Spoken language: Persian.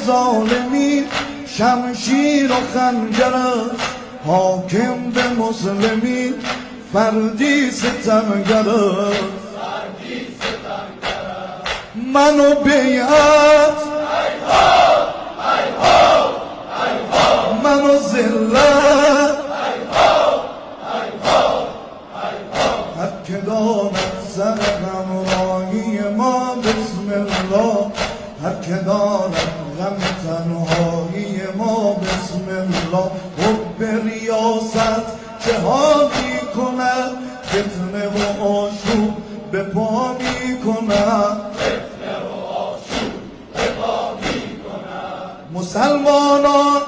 ظالمی شمشیر و خنجر حاکم به مسلمی فردی ستمگر منو بیعت منو ذلت هر که دارد سر غمرانی ما بسم الله هر که دارد غم تنهایی ما بسم الله حب ریاست چه ها می کند فتنه و آشوب به پا می کند مسلمانان